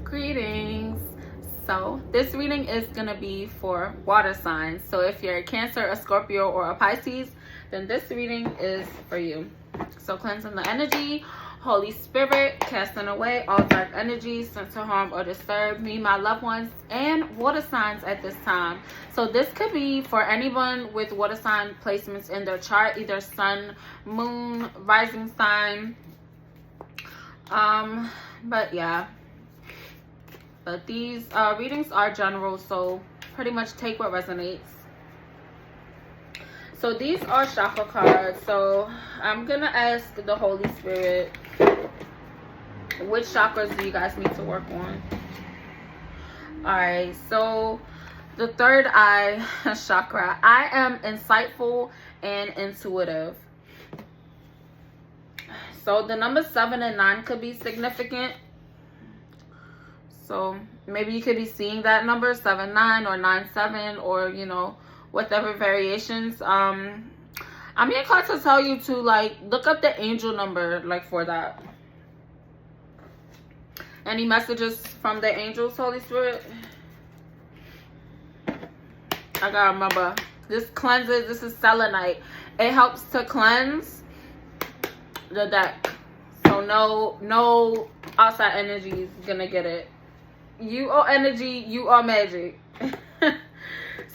Greetings. So this reading is going to be for water signs. So if you're a Cancer, a Scorpio, or a Pisces, then this reading is for you. So cleansing the energy, Holy Spirit, casting away all dark energies sent to harm or disturb me, my loved ones, and water signs at this time. So this could be for anyone with water sign placements in their chart, either sun, moon, rising sign. But yeah. But these readings are general, so pretty much take what resonates. So these are chakra cards. So I'm going to ask the Holy Spirit, which chakras do you guys need to work on? Alright, so the third eye chakra. I am insightful and intuitive. So the numbers 7 and 9 could be significant. So maybe you could be seeing that number 7-9 or 9-7 or, you know, whatever variations. I'm being called to tell you to like look up the angel number like for that. Any messages from the angels, Holy Spirit? I gotta remember, this cleanses. This is selenite. It helps to cleanse the deck, so no outside energy is gonna get it. You are energy, you are magic.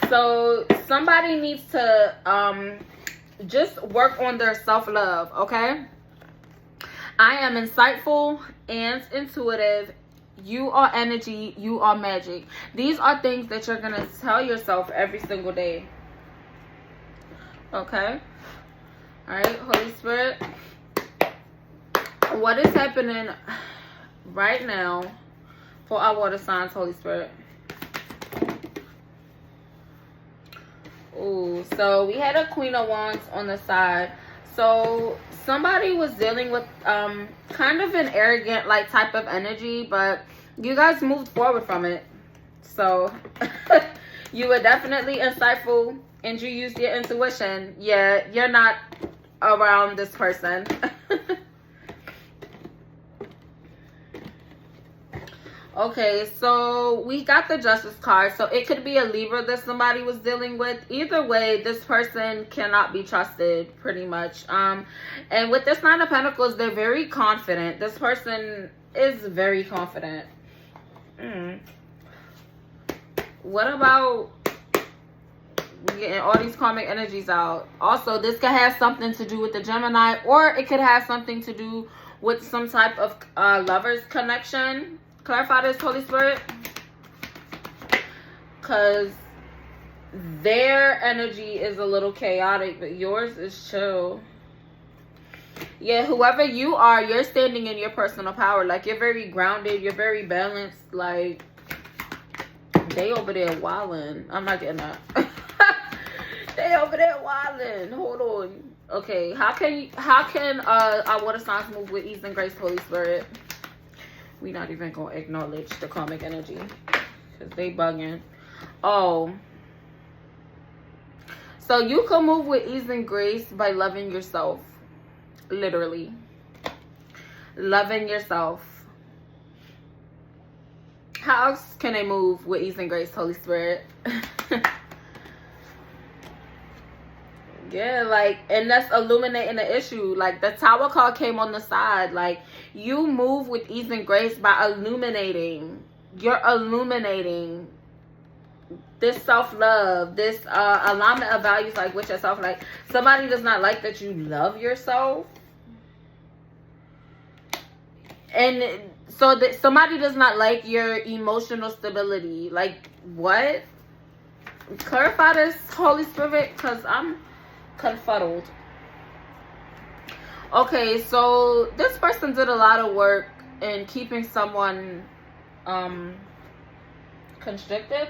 So somebody needs to just work on their self-love, okay? I am insightful and intuitive. You are energy, you are magic. These are things that you're gonna tell yourself every single day, okay? All right, Holy Spirit, what is happening right now for our water signs, Holy Spirit? Ooh, so we had a Queen of Wands on the side. So somebody was dealing with kind of an arrogant like type of energy, but you guys moved forward from it. So you were definitely insightful and you used your intuition. Yeah, you're not around this person. Okay, so we got the Justice card. So it could be a Libra that somebody was dealing with. Either way, this person cannot be trusted, pretty much. And with this Nine of Pentacles, they're very confident. This person is very confident. What about getting all these karmic energies out? Also, this could have something to do with the Gemini, or it could have something to do with some type of lovers connection. Clarify this, Holy Spirit, because their energy is a little chaotic, but yours is chill. Yeah, whoever you are, you're standing in your personal power. Like, you're very grounded, you're very balanced. Like, they over there wildin'. I'm not getting that. They over there wildin'. Hold on. Okay, how can our water signs move with ease and grace, Holy Spirit? We're not even going to acknowledge the karmic energy because they bugging. Oh. So you can move with ease and grace by loving yourself. Literally. Loving yourself. How else can they move with ease and grace, Holy Spirit? Yeah, like, and that's illuminating the issue. Like, the Tower card came on the side. Like, you move with ease and grace by illuminating. You're illuminating this self-love, this alignment of values, like, with yourself. Like, somebody does not like that you love yourself. And so that somebody does not like your emotional stability. Like, what? Clarify this, Holy Spirit, because I'm confuddled. Okay, so this person did a lot of work in keeping someone constricted.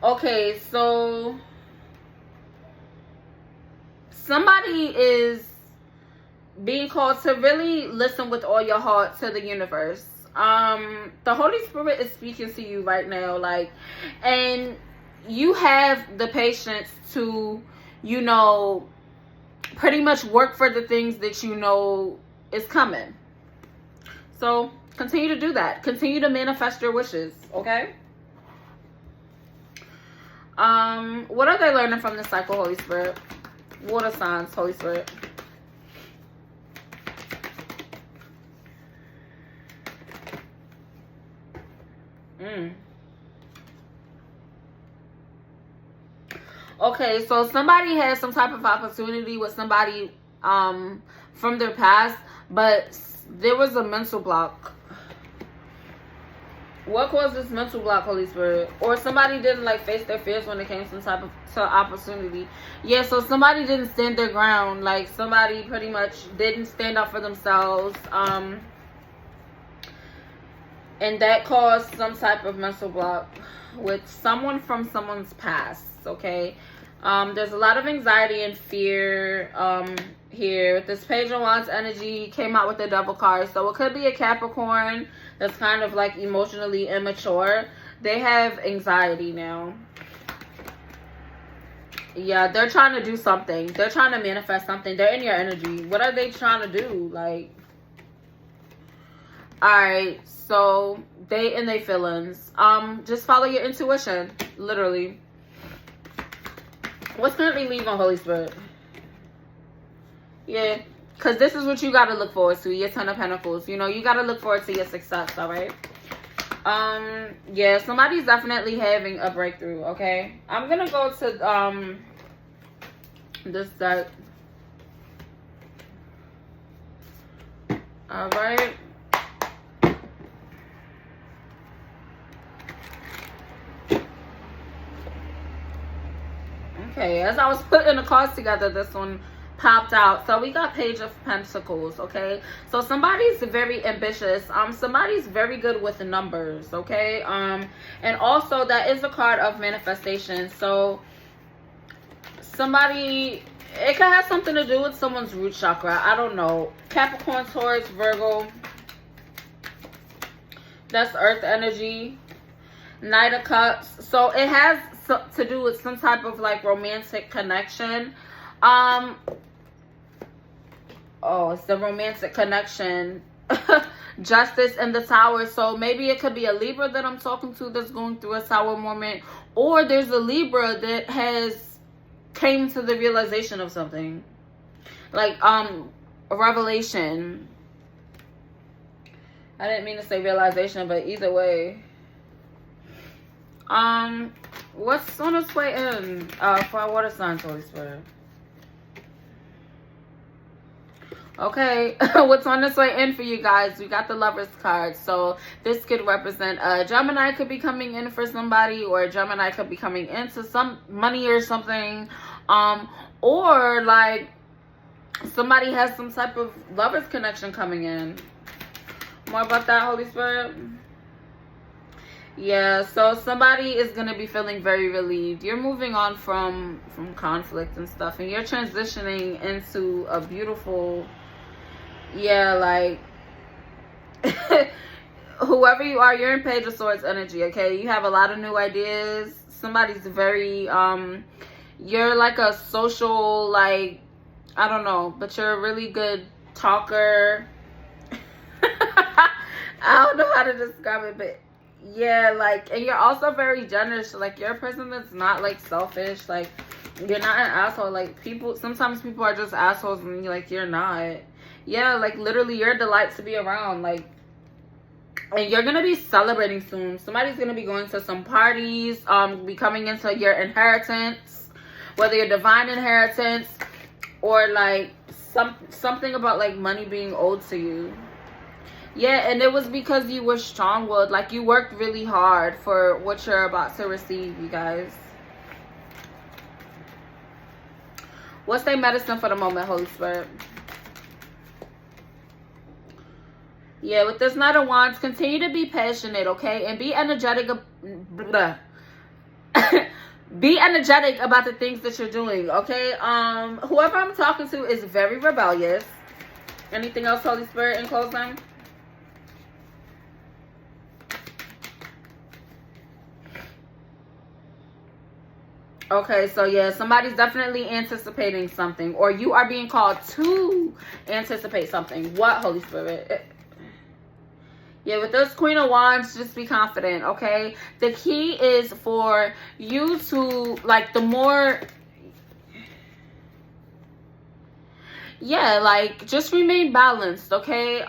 Okay, so somebody is being called to really listen with all your heart to the universe. The Holy Spirit is speaking to you right now, like, and you have the patience to, you know, pretty much work for the things that you know is coming. So continue to do that. Continue to manifest your wishes, okay? What are they learning from the cycle, Holy Spirit? Water signs, Holy Spirit. Okay, so somebody has some type of opportunity with somebody from their past, but there was a mental block. What caused this mental block, Holy Spirit? Or somebody didn't like face their fears when it came to some type of opportunity. Yeah, so somebody didn't stand their ground. Like somebody pretty much didn't stand up for themselves. And that caused some type of mental block with someone from someone's past, okay? There's a lot of anxiety and fear here. With this Page of Wands energy, came out with the Devil card. So it could be a Capricorn that's kind of like emotionally immature. They have anxiety now. Yeah, they're trying to do something. They're trying to manifest something. They're in your energy. What are they trying to do? Like, alright, so they in their feelings. Just follow your intuition, literally. What's currently leaving, Holy Spirit? Yeah, because this is what you got to look forward to, your Ten of Pentacles. You know, you got to look forward to your success, all right? Yeah, somebody's definitely having a breakthrough, okay? I'm going to go to this deck. All right. Okay, as I was putting the cards together, this one popped out. So we got Page of Pentacles, okay? So somebody's very ambitious. Somebody's very good with the numbers, okay? And also that is a card of manifestation. So somebody, it could have something to do with someone's root chakra. I don't know. Capricorn, Taurus, Virgo. That's earth energy. Knight of Cups. So it has to do with some type of like romantic connection. Oh, it's the romantic connection. Justice and the Tower. So maybe it could be a Libra that I'm talking to that's going through a Tower moment, or there's a Libra that has came to the realization of something, like a revelation. I didn't mean to say realization, but either way. What's on its way in for our water signs, Holy Spirit? Okay, what's on its way in for you guys? We got the Lovers card. So this could represent a Gemini could be coming in for somebody, or a Gemini could be coming into some money or something. Or like somebody has some type of Lovers connection coming in. More about that, Holy Spirit? Yeah, so somebody is going to be feeling very relieved. You're moving on from conflict and stuff, and you're transitioning into a beautiful, yeah, like, whoever you are, you're in Page of Swords energy, okay? You have a lot of new ideas. Somebody's very, you're like a social, like, I don't know, but you're a really good talker. I don't know how to describe it, but yeah, like, and you're also very generous. Like, you're a person that's not like selfish. Like, you're not an asshole. Like, people, sometimes people are just assholes, and you're not. Yeah, like, literally, you're a delight to be around. Like, and you're gonna be celebrating soon. Somebody's gonna be going to some parties, be coming into your inheritance, whether your divine inheritance or like something about like money being owed to you. Yeah, and it was because you were strong-willed. Like, you worked really hard for what you're about to receive, you guys. What's their medicine for the moment, Holy Spirit? Yeah, with this Knight of Wands, continue to be passionate, okay? And be energetic. Be energetic about the things that you're doing, okay? Whoever I'm talking to is very rebellious. Anything else, Holy Spirit, in closing? Okay, so yeah, somebody's definitely anticipating something, or you are being called to anticipate something. What, Holy Spirit? Yeah, with this Queen of Wands, just be confident, okay? The key is for you to, like, the more... Yeah, like, just remain balanced, okay?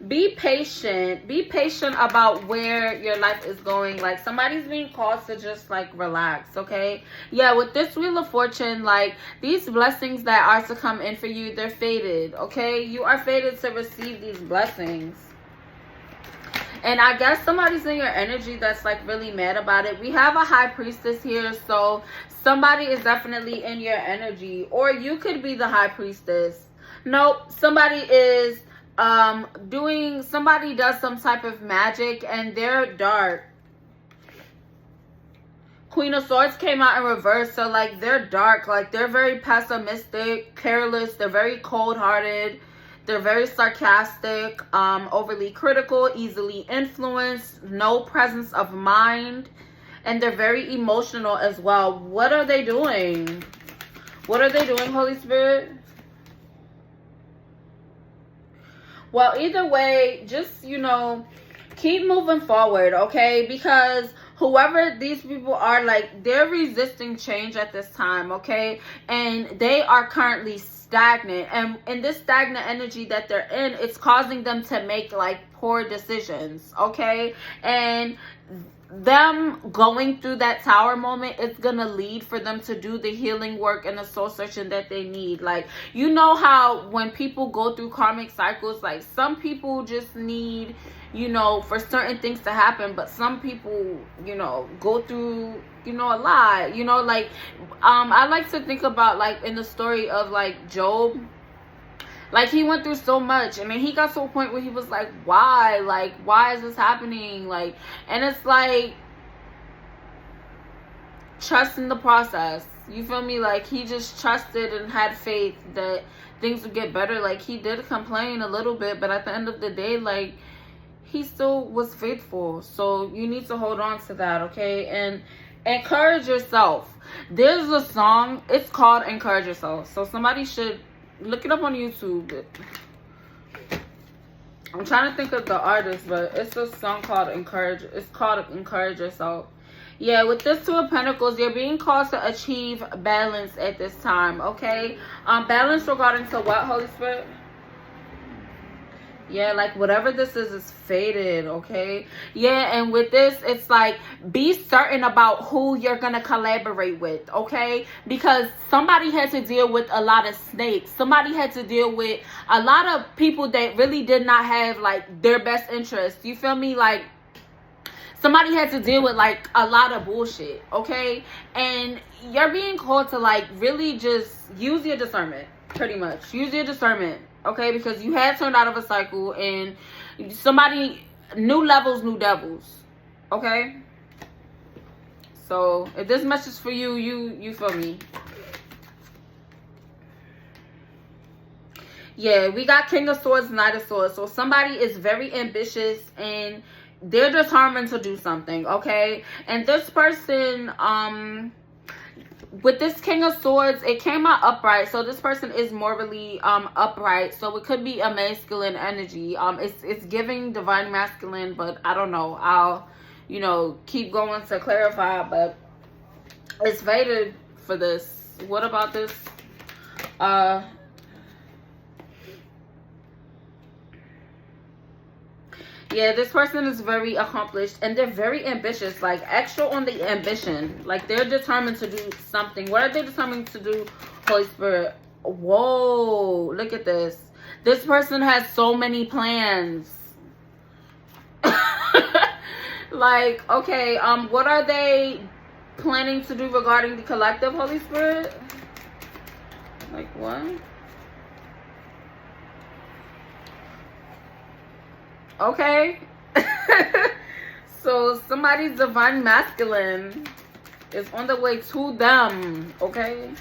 Be patient. Be patient about where your life is going. Like, somebody's being called to just, like, relax, okay? Yeah, with this Wheel of Fortune, like, these blessings that are to come in for you, they're fated, okay? You are fated to receive these blessings. And I guess somebody's in your energy that's, like, really mad about it. We have a High Priestess here, so somebody is definitely in your energy. Or you could be the High Priestess. Nope, somebody is somebody does some type of magic and they're dark. Queen of Swords came out in reverse, so, like, they're dark. Like, they're very pessimistic, careless, they're very cold-hearted. They're very sarcastic, overly critical, easily influenced, no presence of mind, and they're very emotional as well. What are they doing? What are they doing, Holy Spirit? Well, either way, just, you know, keep moving forward, okay? Because whoever these people are, like, they're resisting change at this time, okay? And they are currently stagnant, and in this stagnant energy that they're in, it's causing them to make, like, poor decisions, okay? And them going through that tower moment, it's gonna lead for them to do the healing work and the soul searching that they need. Like, you know how when people go through karmic cycles, like, some people just need, you know, for certain things to happen, but some people, you know, go through, you know, a lot, you know, like, I like to think about, like, in the story of, like, Job. Like, he went through so much, and then he got to a point where he was like, why? Like, why is this happening? Like, and it's like, trust in the process. You feel me? Like, he just trusted and had faith that things would get better. Like, he did complain a little bit, but at the end of the day, like, he still was faithful. So you need to hold on to that, okay? And encourage yourself. There's a song, it's called Encourage Yourself. So somebody should look it up on YouTube. I'm trying to think of the artist, but it's a song called Encourage. It's called Encourage Yourself. Yeah, with this Two of Pentacles, you're being called to achieve balance at this time, okay? Balance regarding to what, Holy Spirit? Yeah, like, whatever this is fated, okay? Yeah, and with this, it's like, be certain about who you're going to collaborate with, okay? Because somebody had to deal with a lot of snakes. Somebody had to deal with a lot of people that really did not have, like, their best interests. You feel me? Like, somebody had to deal with, like, a lot of bullshit, okay? And you're being called to, like, really just use your discernment, pretty much. Use your discernment. Okay, because you had turned out of a cycle, and somebody, new levels, new devils. Okay, so if this message for you, you feel me? Yeah, we got King of Swords, Knight of Swords. So somebody is very ambitious and they're determined to do something. Okay, and this person, with this King of Swords, it came out upright. So this person is morally upright. So it could be a masculine energy. It's giving divine masculine, but I don't know. I'll, you know, keep going to clarify, but it's fated for this. What about this? Yeah, this person is very accomplished and they're very ambitious, like extra on the ambition. Like, they're determined to do something. What are they determined to do, Holy Spirit? Whoa, look at this. This person has so many plans. Like, okay, what are they planning to do regarding the collective, Holy Spirit? Like, what? Okay. So somebody's divine masculine is on the way to them, okay?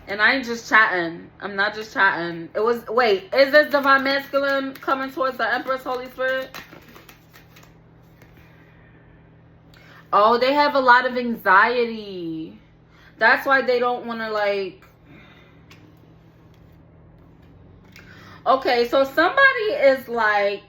And I ain't just chatting. I'm not just chatting. It was, wait, is this divine masculine coming towards the Empress, Holy Spirit? Oh, they have a lot of anxiety. That's why they don't want to, like... Okay, so somebody is like...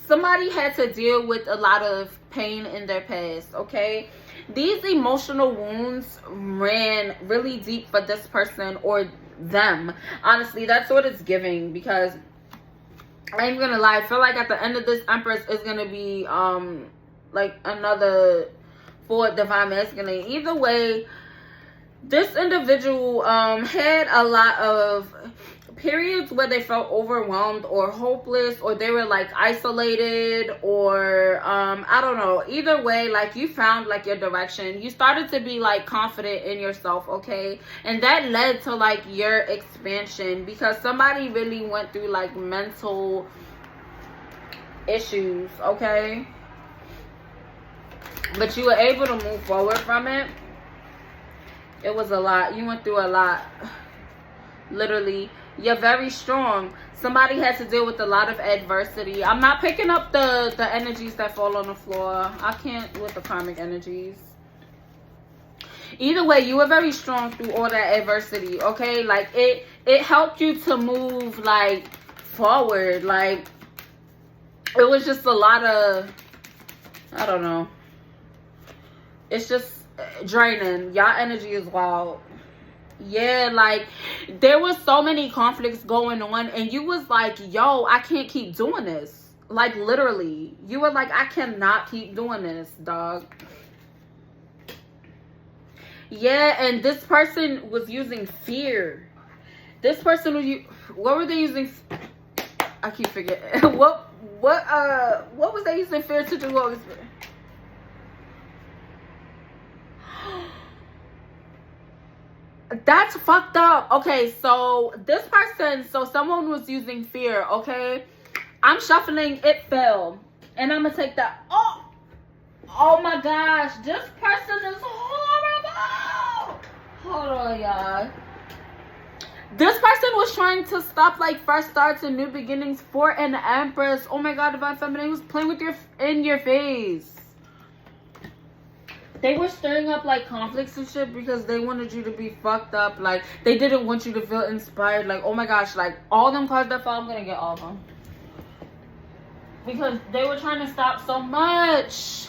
Somebody had to deal with a lot of pain in their past, okay? These emotional wounds ran really deep for this person or them. Honestly, that's what it's giving, because I ain't gonna lie, I feel like at the end of this Empress is gonna be like another for divine masculine. Either way, this individual had a lot of periods where they felt overwhelmed or hopeless, or they were like isolated, or I don't know. Either way, like, you found like your direction. You started to be like confident in yourself, okay? And that led to like your expansion, because somebody really went through like mental issues, okay? But you were able to move forward from it. It was a lot. You went through a lot. Literally. You're very strong. Somebody had to deal with a lot of adversity. I'm not picking up the energies that fall on the floor. I can't with the karmic energies. Either way, you were very strong through all that adversity, okay? Like, it helped you to move, like, forward. Like, it was just a lot of, I don't know. It's just draining. Y'all energy is wild. Yeah, like, there was so many conflicts going on, and you was like, yo, I can't keep doing this. Like, literally. You were like, I cannot keep doing this, dog. Yeah, and this person was using fear. This person was, what were they using? I keep forgetting. What was they using fear to do? What was fear? That's fucked up. Okay, so this person, so someone was using fear, okay? I'm shuffling, it fell. And I'm gonna take that. Oh my gosh, this person is horrible. Hold on, y'all. This person was trying to stop like fresh starts and new beginnings for an Empress. Oh my god, Divine Feminine was playing with in your face. They were stirring up like conflicts and shit because they wanted you to be fucked up. Like, they didn't want you to feel inspired. Like, oh my gosh, like, all them cards that fall, I'm gonna get all of them. Because they were trying to stop so much.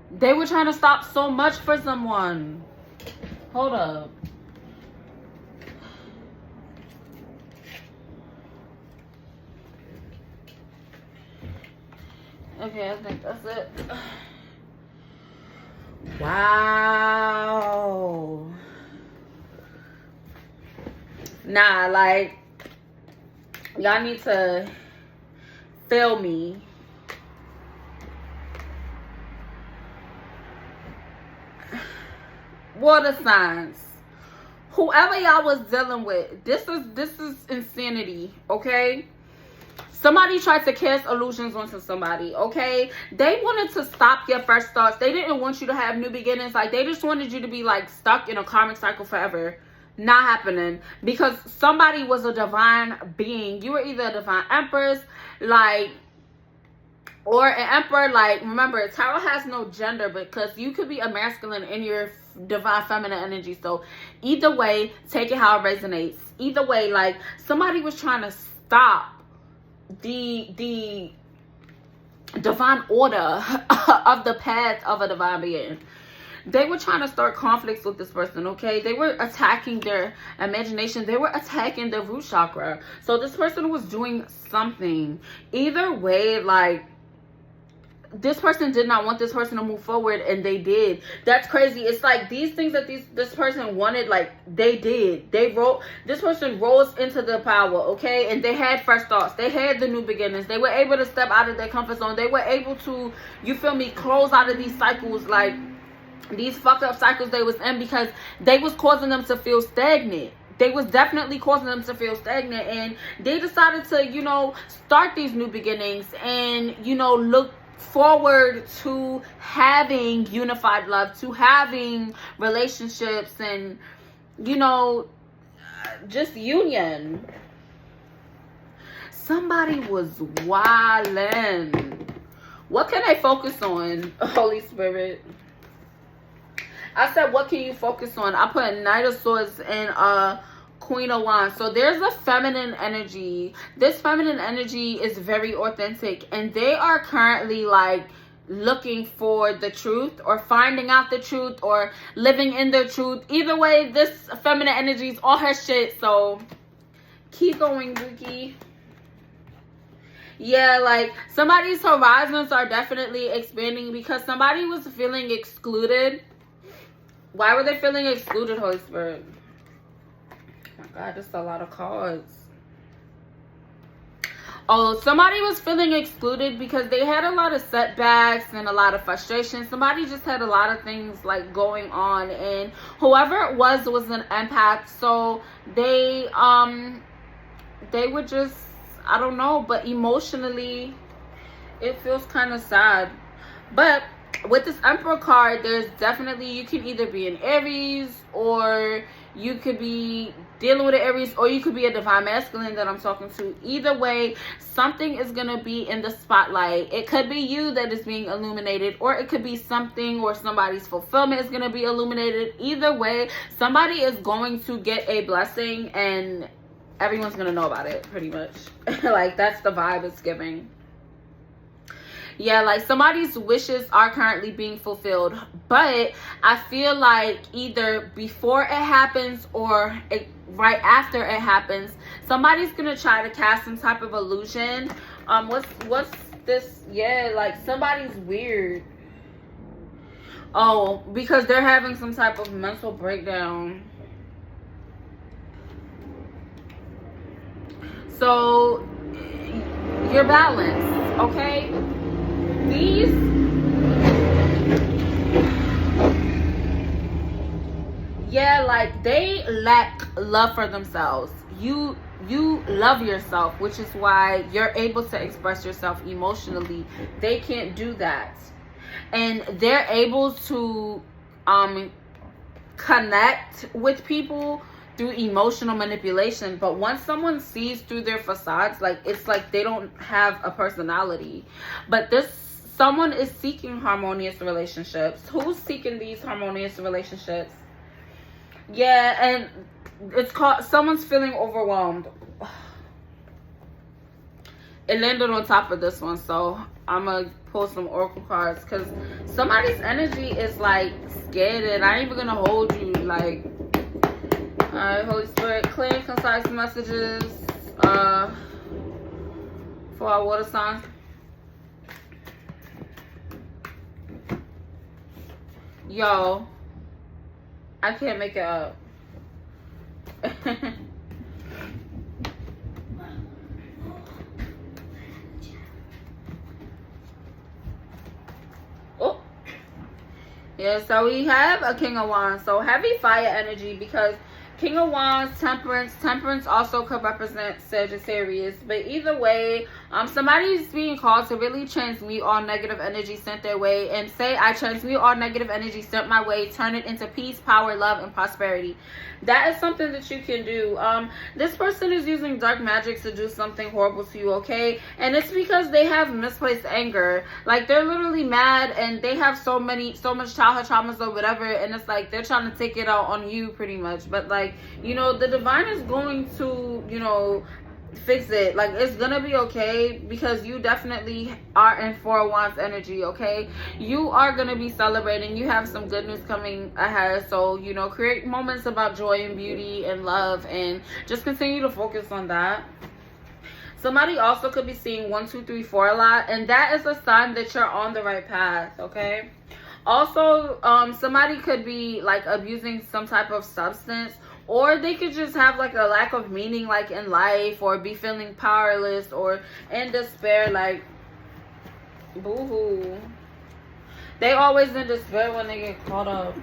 They were trying to stop so much for someone. Hold up. Okay, I think that's it. Wow. Nah, like, y'all need to feel me. Water signs. Whoever y'all was dealing with, this is insanity, okay? Somebody tried to cast illusions onto somebody, okay? They wanted to stop your first thoughts. They didn't want you to have new beginnings. Like, they just wanted you to be, like, stuck in a karmic cycle forever. Not happening. Because somebody was a divine being. You were either a divine empress, like, or an emperor. Like, remember, tarot has no gender, because you could be a masculine in your divine feminine energy. So, either way, take it how it resonates. Either way, like, somebody was trying to stop the divine order of the path of a divine being. They were trying to start conflicts with this person, okay? They were attacking their imagination. They were attacking their root chakra. So this person was doing something. Either way, like, this person did not want this person to move forward, and they did. That's crazy. It's like these things that this person wanted, like, they did. This person rose into the power, okay? And they had fresh thoughts. They had the new beginnings. They were able to step out of their comfort zone. They were able to, you feel me, close out of these cycles, like, these fucked up cycles they was in, because they was causing them to feel stagnant. They was definitely causing them to feel stagnant, and they decided to, you know, start these new beginnings and, you know, look forward to having unified love, to having relationships, and, you know, just union. Somebody was wildin'. What can I focus on, Holy Spirit? I said, what can you focus on? I put Knight of Swords and Queen of Wands. So there's a feminine energy. This feminine energy is very authentic, and they are currently like looking for the truth, or finding out the truth, or living in their truth. Either way, this feminine energy is all her shit. So keep going, Buki. Yeah, like somebody's horizons are definitely expanding because somebody was feeling excluded. Why were they feeling excluded, Holy Spirit? Oh my God, that's a lot of cards. Oh, somebody was feeling excluded because they had a lot of setbacks and a lot of frustration. Somebody just had a lot of things like going on, and whoever it was an empath. So they would just, I don't know, but emotionally it feels kind of sad. But with this Emperor card, there's definitely, you can either be an Aries, or you could be dealing with an Aries, or you could be a divine masculine that I'm talking to. Either way, something is going to be in the spotlight. It could be you that is being illuminated, or it could be something, or somebody's fulfillment is going to be illuminated. Either way, somebody is going to get a blessing, and everyone's going to know about it, pretty much. Like, that's the vibe it's giving. Yeah, like somebody's wishes are currently being fulfilled, but I feel like either before it happens or right after it happens, somebody's gonna try to cast some type of illusion. What's this? Yeah, like somebody's weird. Oh, because they're having some type of mental breakdown. So you're balanced, okay? These, yeah, like they lack love for themselves. You love yourself, which is why you're able to express yourself emotionally. They can't do that, and they're able to connect with people through emotional manipulation. But once someone sees through their facades, like it's like they don't have a personality. But this someone is seeking harmonious relationships. Who's seeking these harmonious relationships? Yeah, and it's called someone's feeling overwhelmed. It landed on top of this one, so I'm gonna pull some oracle cards because somebody's energy is like scared, and I ain't even gonna hold you. Like, all right, Holy Spirit, clear and concise messages for our water signs. Yo, I can't make it up. Oh, yeah. So we have a King of Wands. So heavy fire energy because King of Wands, Temperance also could represent Sagittarius. But either way, somebody's being called to really transmute all negative energy sent their way, and say, I transmute all negative energy sent my way, turn it into peace, power, love, and prosperity. That is something that you can do. This person is using dark magic to do something horrible to you, okay? And it's because they have misplaced anger. Like, they're literally mad, and they have so much childhood traumas or whatever, and it's like they're trying to take it out on you pretty much. But like, you know, the divine is going to, you know, fix it. Like, it's gonna be okay, because you definitely are in Four of Wands energy, okay? You are gonna be celebrating. You have some good news coming ahead. So, you know, create moments about joy and beauty and love, and just continue to focus on that. Somebody also could be seeing 1, 2, 3, 4 a lot, and that is a sign that you're on the right path, okay? Also, somebody could be like abusing some type of substance, or they could just have like a lack of meaning like in life, or be feeling powerless or in despair. Like, boo-hoo. They always in despair when they get caught up.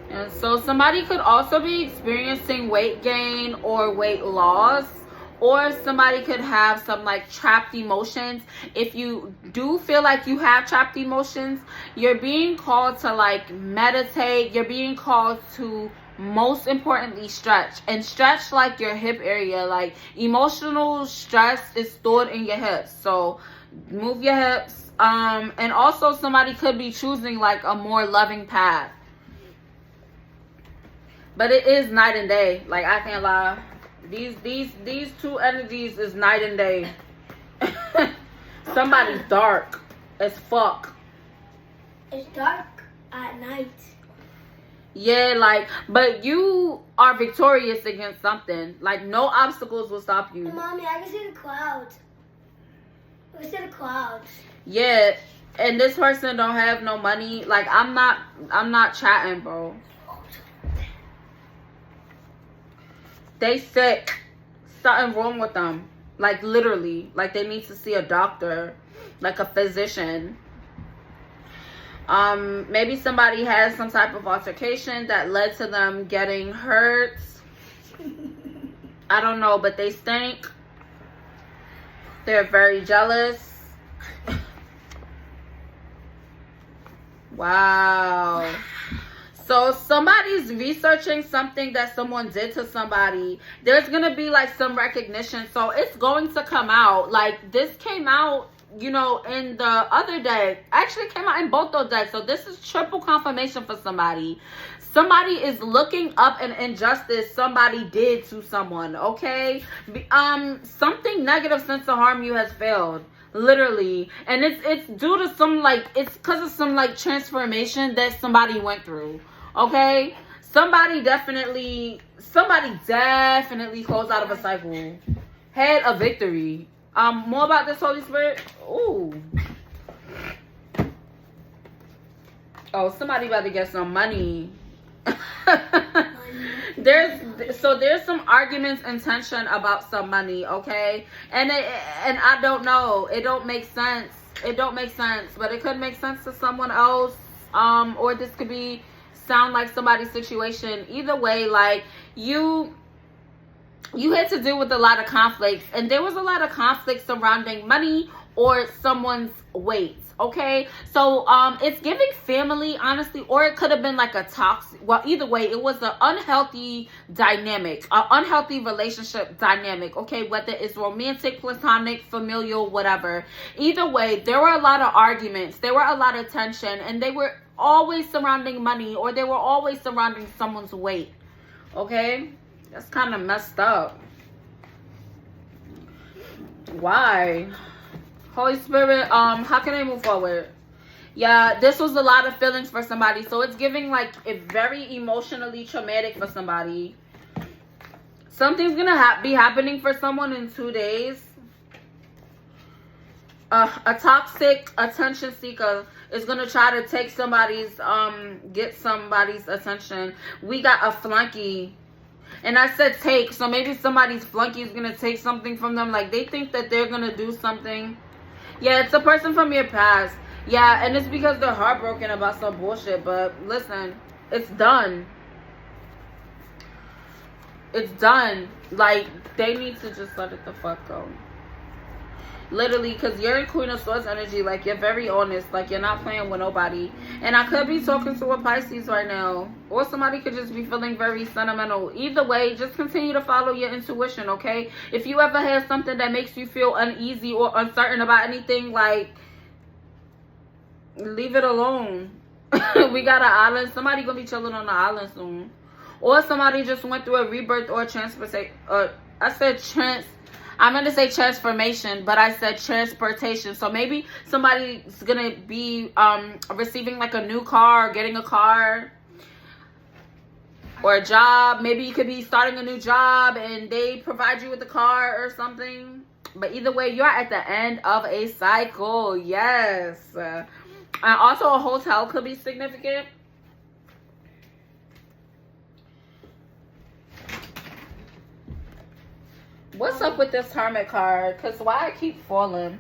And so somebody could also be experiencing weight gain or weight loss, or somebody could have some like trapped emotions. If you do feel like you have trapped emotions, you're being called to like meditate. You're being called to, most importantly, stretch, and stretch like your hip area. Like, emotional stress is stored in your hips, so move your hips. And also somebody could be choosing like a more loving path. But it is night and day. Like, I can't lie. These two energies is night and day. Somebody's dark as fuck. It's dark at night. Yeah, like, but you are victorious against something. Like, no obstacles will stop you. Mommy, I can see the clouds. I can see the clouds. Yeah, and this person don't have no money. Like, I'm not chatting, bro. They sick. Something wrong with them. Like, literally. Like, they need to see a doctor. Like, a physician. Maybe somebody has some type of altercation that led to them getting hurt. I don't know, but they stink. They're very jealous. Wow. So somebody's researching something that someone did to somebody. There's gonna be like some recognition. So it's going to come out. Like, this came out, you know, in the other deck. Actually came out in both those decks. So this is triple confirmation for somebody. Somebody is looking up an injustice somebody did to someone, okay? Something negative sense of harm you has failed. Literally. And it's due to some, like, it's because of some, like, transformation that somebody went through, okay? Somebody definitely closed out of a cycle. Had a victory. More about this, Holy Spirit. Ooh. Oh, somebody about to get some money. There's some arguments and tension about some money, okay? And I don't know. It don't make sense. But it could make sense to someone else. Or this could sound like somebody's situation. Either way, like, you had to deal with a lot of conflicts, and there was a lot of conflict surrounding money or someone's weight, okay? So it's giving family, honestly, or it could have been like a toxic, well, either way, it was an unhealthy dynamic, an unhealthy relationship dynamic, okay? Whether it's romantic, platonic, familial, whatever. Either way, there were a lot of arguments, there were a lot of tension, and they were always surrounding money, or they were always surrounding someone's weight, okay? That's kind of messed up. Why? Holy Spirit, how can I move forward? Yeah, this was a lot of feelings for somebody. So it's giving, like, it very emotionally traumatic for somebody. Something's going to be happening for someone in 2 days. A toxic attention seeker is going to try to take get somebody's attention. We got a flunky. And I said take, so maybe somebody's flunky is going to take something from them. Like, they think that they're going to do something. Yeah, it's a person from your past. Yeah, and it's because they're heartbroken about some bullshit. But listen, it's done. It's done. Like, they need to just let it the fuck go. Literally, because you're in Queen of Swords energy. Like, you're very honest. Like, you're not playing with nobody. And I could be talking to a Pisces right now. Or somebody could just be feeling very sentimental. Either way, just continue to follow your intuition, okay? If you ever have something that makes you feel uneasy or uncertain about anything, like, leave it alone. We got an island. Somebody gonna be chilling on the island soon. Or somebody just went through a rebirth or a transportation. I'm going to say transformation, but I said transportation. So maybe somebody's going to be receiving like a new car, getting a car or a job. Maybe you could be starting a new job and they provide you with a car or something. But either way, you're at the end of a cycle. Yes. And also a hotel could be significant. What's up with this Hermit card? Because why I keep falling?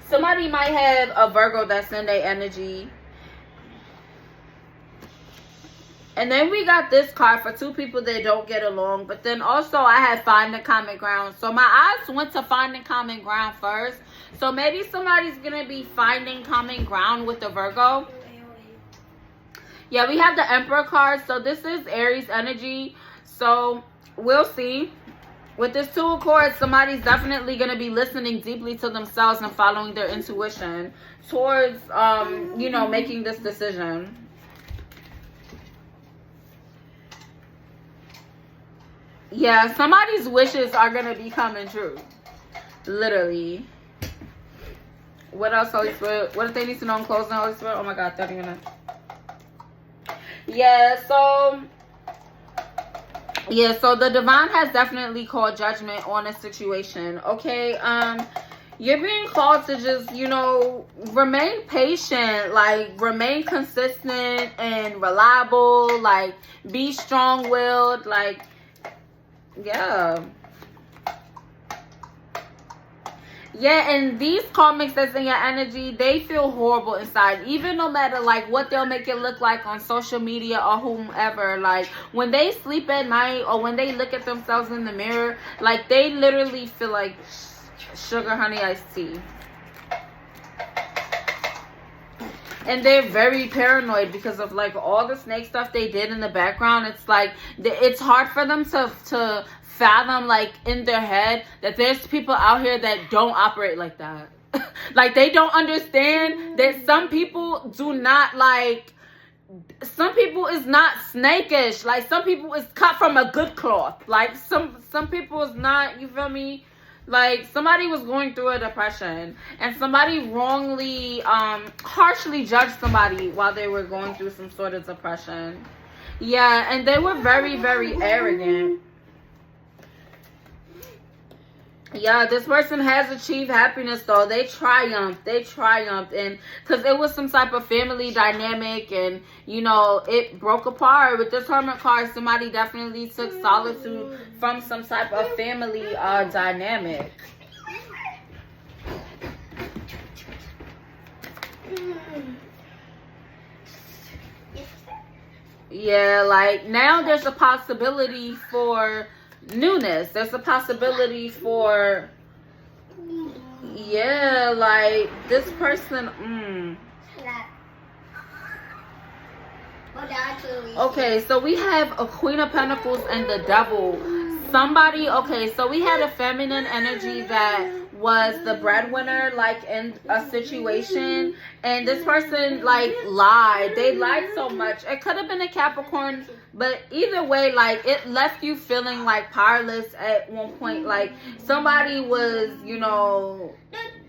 Somebody might have a Virgo that's in their energy. And then we got this card for two people that don't get along. But then also I had finding common ground. So my eyes went to finding common ground first. So maybe somebody's going to be finding common ground with the Virgo. Yeah, we have the Emperor card. So this is Aries energy. So we'll see. With this Two of Swords, somebody's definitely going to be listening deeply to themselves and following their intuition towards, you know, making this decision. Yeah, somebody's wishes are gonna be coming true. Literally. What else, Holy Spirit? What if they need to know in closing, Holy Spirit? Oh my God, 30 minutes. Yeah, so the divine has definitely called judgment on a situation. Okay, you're being called to just, remain patient, like remain consistent and reliable, like be strong-willed, like, yeah. Yeah, and these karmics that's in your energy, they feel horrible inside. Even no matter, like, what they'll make it look like on social media or whomever. Like, when they sleep at night or when they look at themselves in the mirror, like, they literally feel like sugar, honey, iced tea. And they're very paranoid because of, like, all the snake stuff they did in the background. It's like, it's hard for them to fathom, like, in their head that there's people out here that don't operate like that. Like, they don't understand that some people do not, like, some people is not snakish. Like, some people is cut from a good cloth. Like, some people is not, you feel me? Like, somebody was going through a depression and somebody wrongly, harshly judged somebody while they were going through some sort of depression. Yeah, and they were very, very arrogant. Yeah, this person has achieved happiness, though. They triumphed. And because it was some type of family dynamic and, it broke apart. With this Hermit card, somebody definitely took solitude from some type of family dynamic. Yeah, like, now there's a possibility for newness. There's a possibility for, yeah, like, this person, Okay, so we have a Queen of Pentacles and the Devil. Somebody, okay, so we had a feminine energy that was the breadwinner, like, in a situation, and this person, like, lied. They lied so much. It could have been a Capricorn, but either way, like, it left you feeling, like, powerless at one point. Like, somebody was,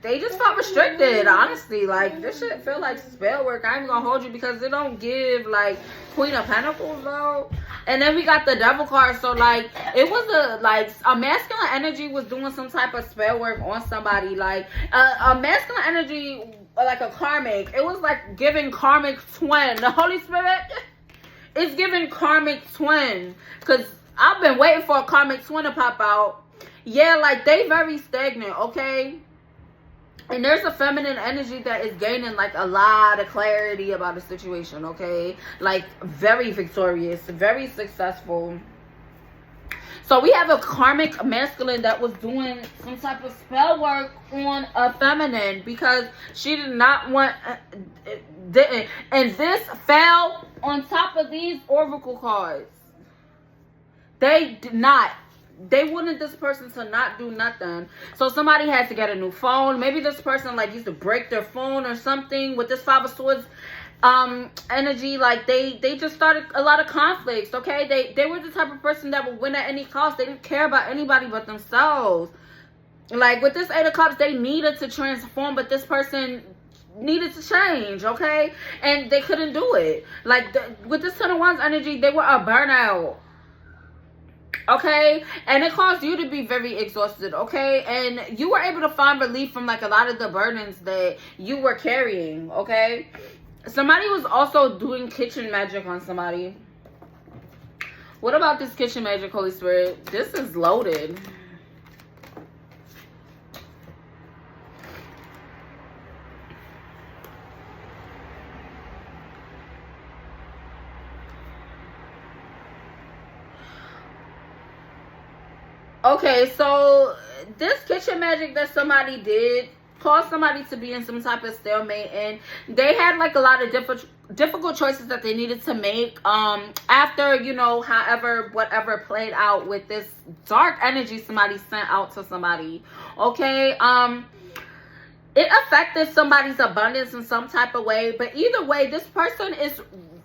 they just felt restricted, honestly. Like, this shit feel like spell work. I ain't gonna hold you because it don't give, like, Queen of Pentacles, though. And then we got the Devil card. So, like, it was a masculine energy was doing some type of spell work on somebody. Like, a masculine energy, like a karmic. It was, like, giving karmic twin. The Holy Spirit is giving karmic twin. Because I've been waiting for a karmic twin to pop out. Yeah, like, they very stagnant, okay? And there's a feminine energy that is gaining, like, a lot of clarity about the situation, okay? Like, very victorious, very successful. So we have a karmic masculine that was doing some type of spell work on a feminine because she did not want, didn't. And this fell on top of these oracle cards. They did not. They wanted this person to not do nothing. So somebody had to get a new phone. Maybe this person, like, used to break their phone or something. With this Five of Swords energy, like, they just started a lot of conflicts, okay? They were the type of person that would win at any cost. They didn't care about anybody but themselves. Like, with this Eight of Cups, they needed to transform, but this person needed to change, okay? And they couldn't do it. Like, with this Ten of Wands energy, they were a burnout. Okay, and it caused you to be very exhausted, okay? And you were able to find relief from, like, a lot of the burdens that you were carrying, okay? Somebody was also doing kitchen magic on somebody. What about this kitchen magic, Holy Spirit? This is loaded. Okay, so this kitchen magic that somebody did caused somebody to be in some type of stalemate, and they had, like, a lot of difficult choices that they needed to make after, however, whatever played out with this dark energy somebody sent out to somebody, okay? It affected somebody's abundance in some type of way, but either way, this person is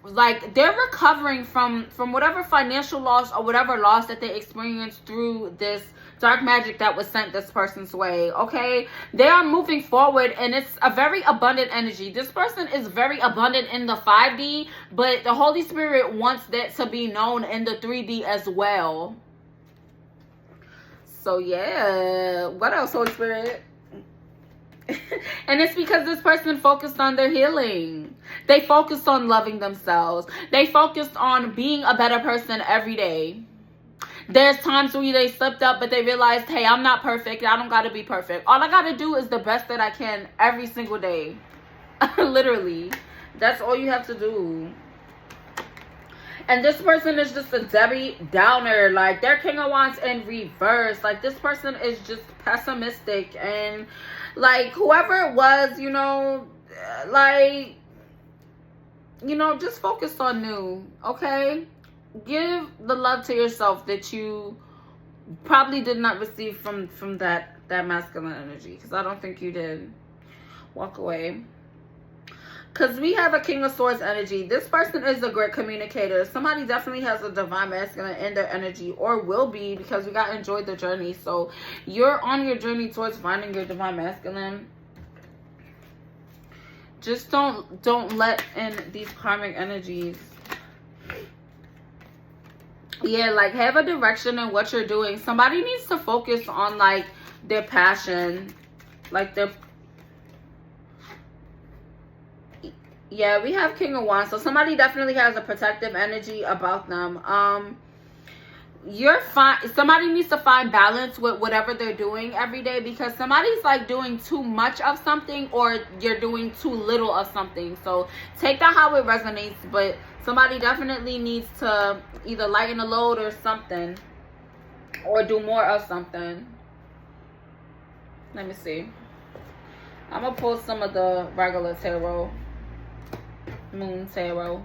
like they're recovering from whatever financial loss or whatever loss that they experienced through this dark magic that was sent this person's way. Okay, they are moving forward, and it's a very abundant energy. This person is very abundant in the 5D, but the Holy Spirit wants that to be known in the 3D as well. So yeah, what else, Holy Spirit? And it's because this person focused on their healing. They focused on loving themselves. They focused on being a better person every day. There's times where they slipped up, but they realized, hey, I'm not perfect. I don't got to be perfect. All I got to do is the best that I can every single day. Literally. That's all you have to do. And this person is just a Debbie Downer. Like, they're King of Wands in reverse. Like, this person is just pessimistic. And, like, whoever it was, you know, like, you know, just focus on new, okay? Give the love to yourself that you probably did not receive from that masculine energy. Because I don't think you did. Walk away. Because we have a King of Swords energy. This person is a great communicator. Somebody definitely has a divine masculine in their energy, or will be, because we got enjoyed the journey. So you're on your journey towards finding your divine masculine. Just don't let in these karmic energies. Yeah, like, have a direction in what you're doing. Somebody needs to focus on, like, their passion. Like, their... Yeah, we have King of Wands. So somebody definitely has a protective energy about them. You're fine. Somebody needs to find balance with whatever they're doing every day, because somebody's like doing too much of something, or you're doing too little of something. So take that how it resonates, but somebody definitely needs to either lighten the load or something, or do more of something. Let me see. I'm gonna pull some of the regular tarot. Moon tarot.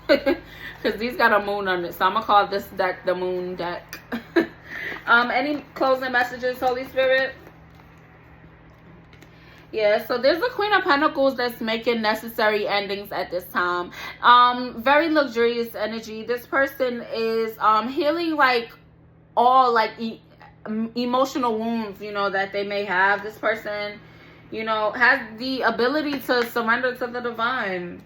Because these got a moon on it. So I'm going to call this deck the moon deck. Any closing messages, Holy Spirit? Yeah, so there's a Queen of Pentacles that's making necessary endings at this time. Very luxurious energy. This person is healing, like, all, like, emotional wounds, you know, that they may have. This person, you know, has the ability to surrender to the divine.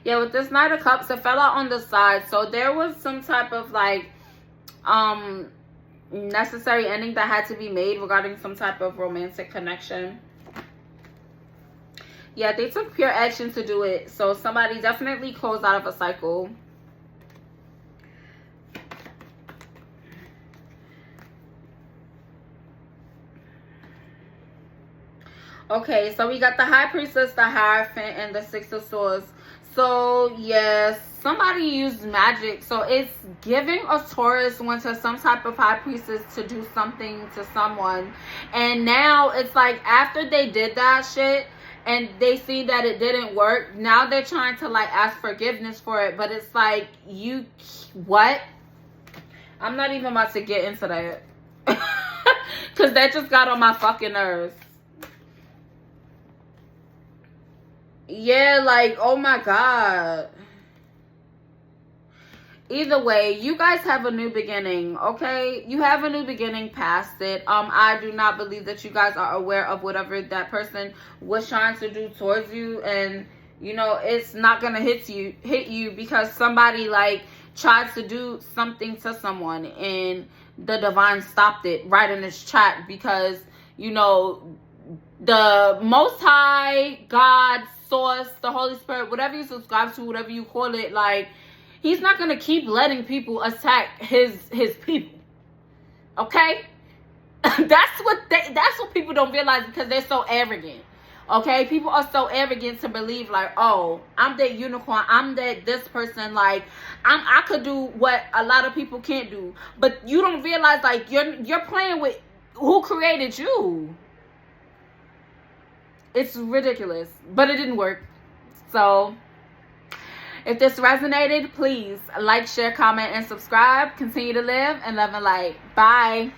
Yeah, with this Knight of Cups, it fell out on the side. So there was some type of, like, necessary ending that had to be made regarding some type of romantic connection. Yeah, they took pure action to do it. So somebody definitely closed out of a cycle. Okay, so we got the High Priestess, the Hierophant, and the Six of Swords. So, yes, somebody used magic. So, it's giving a Taurus went to some type of High Priestess to do something to someone. And now, it's like, after they did that shit, and they see that it didn't work, now they're trying to, like, ask forgiveness for it. But it's like, what? I'm not even about to get into that. Because that just got on my fucking nerves. Yeah, like, oh my God. Either way, you guys have a new beginning, okay? You have a new beginning past it. I do not believe that you guys are aware of whatever that person was trying to do towards you. And, you know, it's not gonna hit you because somebody, like, tried to do something to someone, and the divine stopped it right in its track, because, you know, the Most High, God, Source, the Holy Spirit, whatever you subscribe to, whatever you call it, like, he's not gonna keep letting people attack his people. Okay? That's what people don't realize, because they're so arrogant. Okay? People are so arrogant to believe, like, oh, I'm that unicorn, I'm this person, like, I could do what a lot of people can't do. But you don't realize, like, you're playing with who created you. It's ridiculous, but it didn't work. So, if this resonated, please like, share, comment, and subscribe. Continue to live and love and light. Bye.